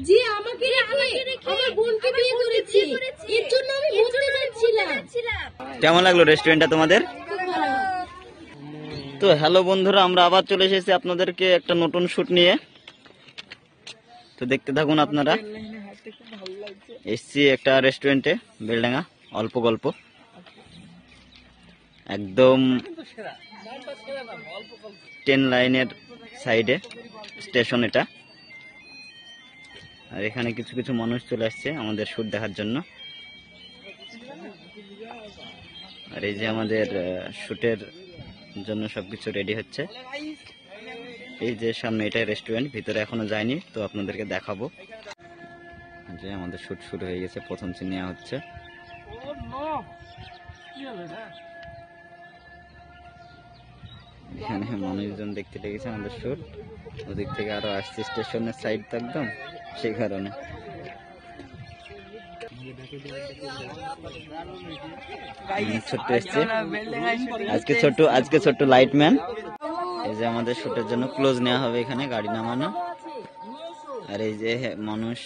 জি আমাকে রেখে আমার বোনকে বিয়ে করেছি, এর জন্য আমি বুঝতে পারছিলাম। কেমন লাগলো রেস্টুরেন্টটা তোমাদের? তো হ্যালো বন্ধুরা, আমরা আবার চলে এসেছি আপনাদেরকে একটা নতুন শুট নিয়ে। তো দেখতে থাকুন আপনারা। এসছি একটা রেস্টুরেন্টে, বেলডাঙ্গা, অল্প গল্প, একদম 10 লাইনের সাইডে স্টেশন এটা। আর এখানে কিছু কিছু মানুষ চলে আসছে আমাদের শুট দেখার জন্য। আর এই যে আমাদের শুটের জন্য সবকিছু রেডি হচ্ছে। এই যে সামনে এটা রেস্টুরেন্ট, ভিতরে এখনো যায়নি, তো আপনাদেরকে দেখাবো। যে আমাদের শুট শুরু হয়ে গেছে, প্রথম সিন নেওয়া হচ্ছে। এখানে মানুষজন দেখতে লেগেছে আমাদের শুট, ওদিক থেকে আরো আসছে স্টেশনের সাইড তো একদম, সেই কারণে। ছোট্ট এসছে আজকে ছোট্ট লাইটম্যান। এই যে আমাদের শুটের জন্য ক্লোজ নেওয়া হবে, এখানে গাড়ি নামানো। আর এই যে মানুষ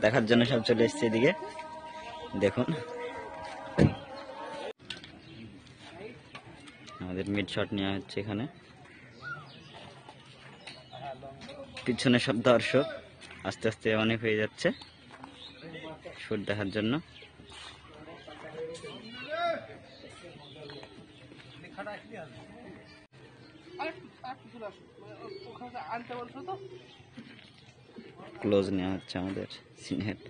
দেখার জন্য সব চলে এসছে এদিকে, দেখুন। আমাদের মিড শট নেওয়া হচ্ছে এখানে। পিছনে সব দর্শক আস্তে আস্তে অনেক হয়ে যাচ্ছে শুট দেখার জন্য। ক্লোজ নেওয়া হচ্ছে আমাদের সিনহেড।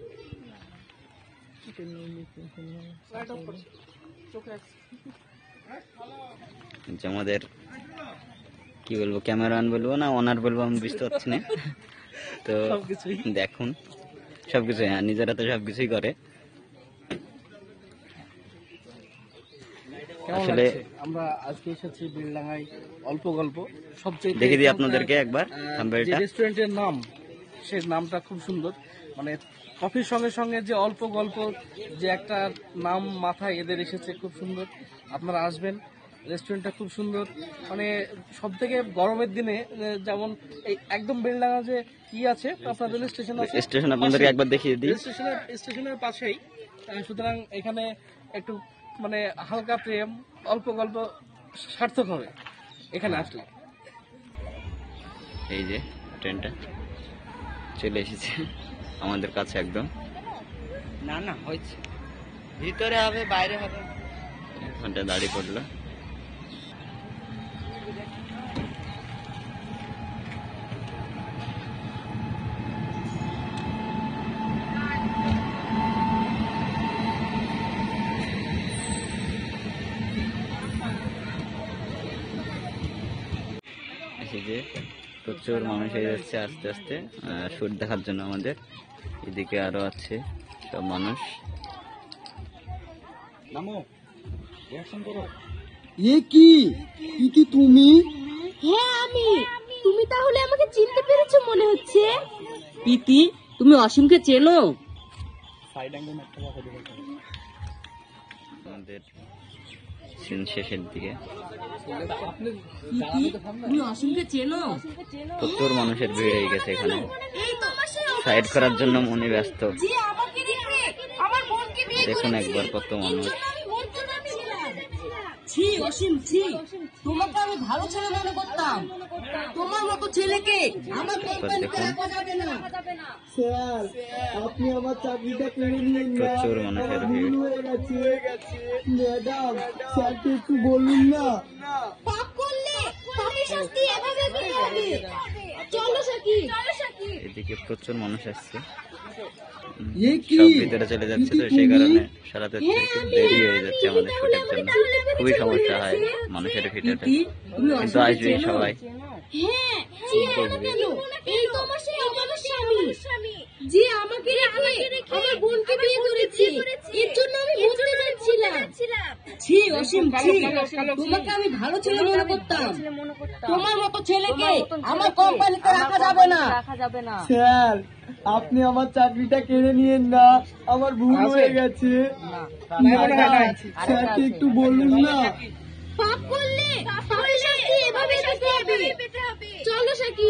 আমাদের কি বলবো, ক্যামেরাম্যান বলবো না ওনার বলবো আমি বুঝতে পারছি না। তো দেখুন সবকিছু, হ্যাঁ নিজেরা তো সবকিছুই করে। আসলে আমরা আজকে এসেছি বেলডাঙ্গায় অল্প গল্প। সবচেয়ে দেখে দিই আপনাদেরকে একবার যে রেস্টুরেন্টের নাম, সেই নামটা খুব সুন্দর। মানে কফির সঙ্গে সঙ্গে যে অল্প গল্প, যে একটা নাম মাথায় এদের এসেছে, খুব সুন্দর। আপনারা আসবেন, রেস্টুরেন্টটা খুব সুন্দর। মানে সব থেকে গরমের দিনে যেমন এই একদম বেলডাঙ্গা যে কি আছে আপনার রেল স্টেশন আছে, স্টেশন আপনাদেরকে একবার দেখিয়ে দিই, স্টেশনের পাশেই। সুতরাং এখানে একটু মানে হালকা প্রেম, অল্প গল্প সার্থক হবে এখানে আসলে। এই যে ট্রেনটা চলে এসেছে আমাদের কাছে একদম। না হয়েছে, ভিতরে হবে বাইরে হবে। ঘন্টা দাঁড়িয়ে পড়লো। যে প্রচুর মানুষ হয়ে যাচ্ছে আস্তে আস্তে শুট দেখার জন্য আমাদের। এদিকে আরো আছে সব মানুষ। কি তুমি? হ্যাঁ আমি। তুমি তাহলে আমাকে চিনতে পেরেছো মনে হচ্ছে। প্রীতি, তুমি অসীমকে চেনো? আমাদের সিন শেষের দিকে তুমি অসীমকে চেনো? প্রচুর মানুষের ভিড় হয়ে গেছে এখানে, সাইড করার জন্য মনে ব্যস্ত। দেখুন একবার কত মানুষ। ছি অসীম, ছি, তোমাকে আমি ভালো ছেলে মনে করতাম। তোমার মতো ছেলেকে আমার কোম্পানিতে রাখা যাবে না। স্যার, আপনি আমার চাকরিটা কেড়ে নিলেন না, প্রচুর মানুষের ভিড়। হয়ে গেছে। ম্যাডাম, স্যারকে একটু বলুন না। পাপ করলে পাপের শাস্তি এভাবে পেতে হবে। চলো সাকি। এদিকে প্রচুর মানুষ আসছে, এ কি সব ভিতরে চলে যাচ্ছে, তো সেই কারণে সারাতে একটু দেরি হয়ে যাচ্ছে আমাদের শুটের জন্য। খুবই সমস্যা হয় মানুষের ভিড়েতে, কিন্তু আসবে সবাই। হ্যাঁ, চিনবো না কেন? এই তো আমার স্বামী। যে আমাকে রেখে আমার বোনকে বিয়ে করেছি, এর জন্য আমি বুঝতে পারছিলাম। ছি অসীম, ছি, তোমাকে আমি ভালো ছেলে মনে করতাম। তোমার মতো ছেলেকে আমার কোম্পানিতে রাখা যাবে না। স্যার, আপনি আমার চাকরিটা কেড়ে নিয়েন না, আমার ভুল হয়ে গেছে। স্যারকে একটু বলুন না। পাপ করলে পাপের শাস্তি এভাবে পেতে হবে। চলো সাকি।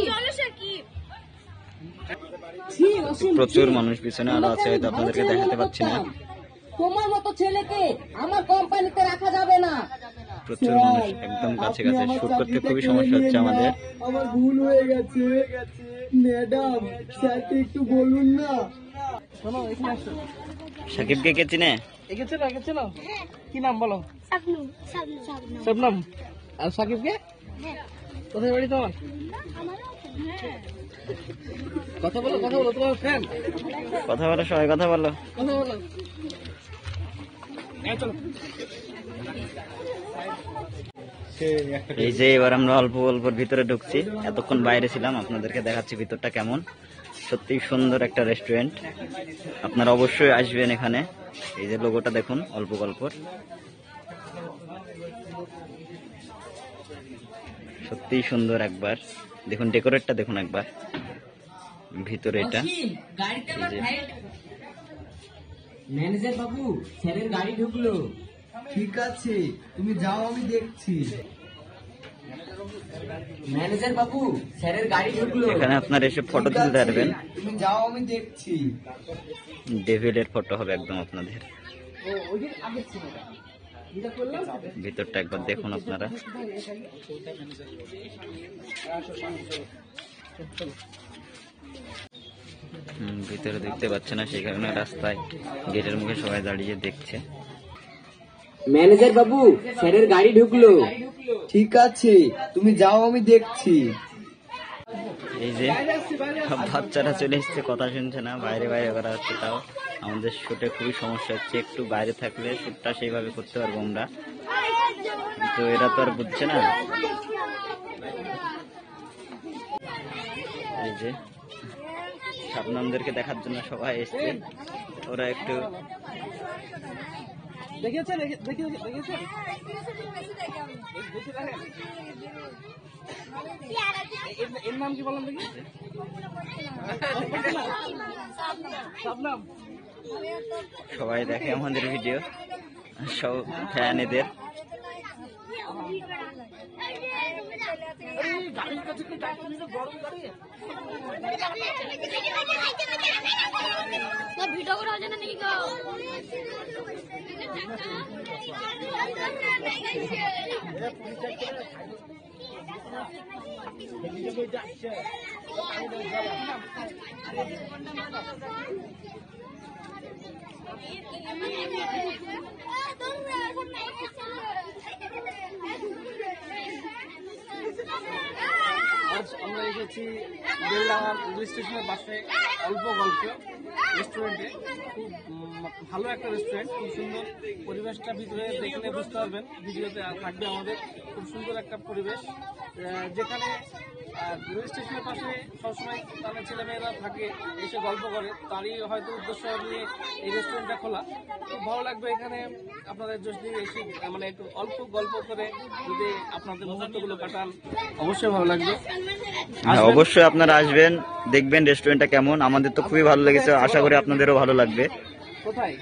অসীম প্রচুর জি। মানুষ পিছনে আরো তোমাকে আছে, আমি হয়তো ভালো আপনাদেরকে ছেলে দেখাতে মনে পারছি না। করতাম। তোমার মতো ছেলেকে আমার কোম্পানিতে রাখা যাবে না। প্রচুর মানুষ একদম কাছে কাছে, শুট করতে খুবই সমস্যা হচ্ছে আমাদের। আমার ভুল হয়ে গেছে ম্যাডাম, স্যারকে একটু বলুন না। শোনো, এখানে আসো। সাকিবকে কে চিনে? এঁকেছে না? কি নাম বলো? শবনম। আর সাকিবকে? কোথায় বাড়ি তোমার? কথা বলো তোমার ফ্যান। কথা বলো, সবাই কথা বলো। কথা বলো। চলো। এই যে এবার আমরা অল্প অল্পর ভিতরে ঢুকছি, এতক্ষণ বাইরে ছিলাম, আপনাদেরকে দেখাচ্ছি ভিতরটা কেমন। সত্যি সুন্দর একটা রেস্টুরেন্ট, আপনারা অবশ্যই আসবেন এখানে। এই যে লোগোটা দেখুন, অল্প গল্পর, সত্যিই সুন্দর। একবার দেখুন ডেকোরেটটা দেখুন একবার, ভিতরে এটা। অসীম, গাড়িতে আমার এই যে। ভাই- ম্যানেজার বাবু, স্যারের গাড়ি ঢুকলো। ঠিক আছে, তুমি যাও, আমি দেখছি। ম্যানেজার বাবু, স্যারের গাড়ি ঢুকলো। এখানে আপনারা এসে ফটো ঠিক তুলতে আছে, পারবেন। তুমি যাও, আমি দেখছি। ডেভিডের ফটো হবে একদম আপনাদের। ভিতরটা একবার দেখুন আপনারা। ভিতরে দেখতে পাচ্ছে না, সেই কারণে রাস্তায় গেটের মুখে সবাই দাঁড়িয়ে দেখছে। ম্যানেজার বাবু, স্যারের গাড়ি ঢুকলো। ঠিক আছে, তুমি যাও, আমি দেখছি। এই যে বাচ্চারা চলে এসছে, কথা শুনছে না, বাইরে বাইরে করা হচ্ছে। তাও আমাদের শুটে খুবই সমস্যা হচ্ছে, একটু বাইরে থাকলে শুটটা সেইভাবে করতে পারবো আমরা, তো এরা তো আর বুঝছে না। এই যে শাবনামদেরকে দেখার জন্য সবাই এসছে, ওরা একটু দেখেছেন? এর নাম কি বললাম দেখি? শবনম। সবাই দেখে আমাদের ভিডিও, সব ফ্যান এদের। গাড়ির কাছে কি গাড়ি গরম গাড়ি? ভিডিও করা হচ্ছে না নাকি গো? আজ আমরা এসেছি বেলডাঙ্গা রেল স্টেশনের পাশে অল্প গল্প রেস্টুরেন্টে। খুব ভালো একটা রেস্টুরেন্ট, খুব সুন্দর পরিবেশটা। ভিতরে দেখলে বুঝতে পারবেন, ভিডিওতে থাকবে আমাদের। খুব সুন্দর একটা পরিবেশ, যেখানে রেল স্টেশনের পাশে সবসময় তাদের ছেলেমেয়েরা থাকে, এসে গল্প করে। তারই হয়তো উদ্দেশ্য নিয়ে এই রেস্টুরেন্টটা খোলা। খুব ভালো লাগবে এখানে আপনাদের যদি এসে মানে একটু অল্প গল্প করে যদি আপনাদের মুহূর্তগুলো কাটান, অবশ্যই ভালো লাগবে। হ্যাঁ, অবশ্যই আপনারা আসবেন, দেখবেন রেস্টুরেন্টটা কেমন। আমাদের তো খুবই ভালো লেগেছে, আশা করি আপনাদেরও ভালো লাগবে। কোথায়?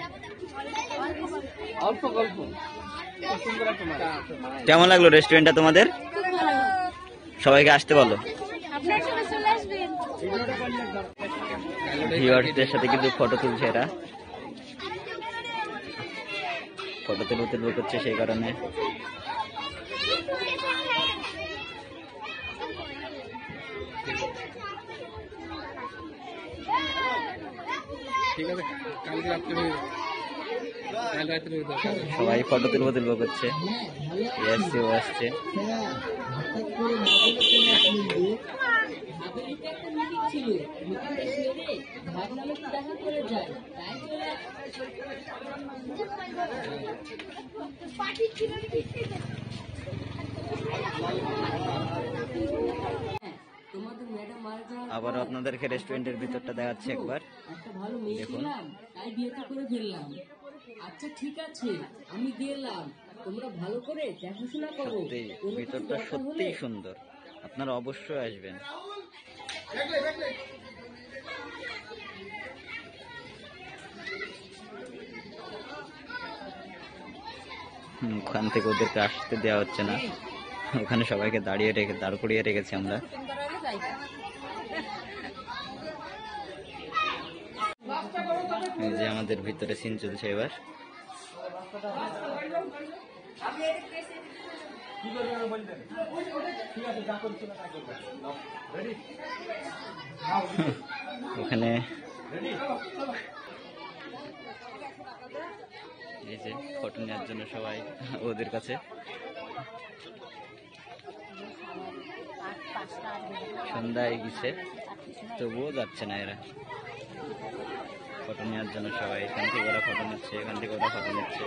অল্প গল্প, খুব সুন্দর একটা নাম। কেমন লাগলো রেস্টুরেন্টটা তোমাদের? সবাইকে আসতে বলো। আপনার সবাই চলে আসবেন। ভিউয়ার্সদের সাথে কিন্তু ফটো তুলছে এরা, ফটো তুলবো করছে, সেই কারণে। ঠিক আছে, কালকে রাত্রে হয়ে যাবে। কাল রাত্রে হয়ে যাবে। সবাই ফটো তুলবো করছে, এ আসছে ও আসছে। হ্যাঁ, হঠাৎ করে না বলে তো দেখা করে যায়, তাই চলে তোমাদের ম্যাডাম মারা যাওয়ার আবারও আপনাদেরকে রেস্টুরেন্টের ভিতরটা দেখাচ্ছে একবার। একটা ভালো মেয়ে দেখুন। ছিলাম, তাই বিয়েটা করে ফেললাম। আচ্ছা ঠিক আছে, আমি গেলাম। তোমরা ভালো করে দেখাশোনা করো। সত্যি কোনো কিছু ভিতরটা দরকার সত্যিই হলে সুন্দর, আপনারা অবশ্যই আসবেন। ওখান থেকে ওদেরকে আসতে দেওয়া হচ্ছে না, ওখানে সবাইকে দাঁড় করিয়ে রেখেছি আমরা। এই যে আমাদের ভিতরে সিন চলছে এবার। ওখানে এই যে ফটো নেওয়ার জন্য সবাই ওদের কাছে, সন্ধ্যায় গেছে তবুও যাচ্ছে না এরা ফটো নেওয়ার জন্য। সবাই এখান থেকে ওরা ফটো নিচ্ছে, এখান থেকে ওরা ফটো নিচ্ছে।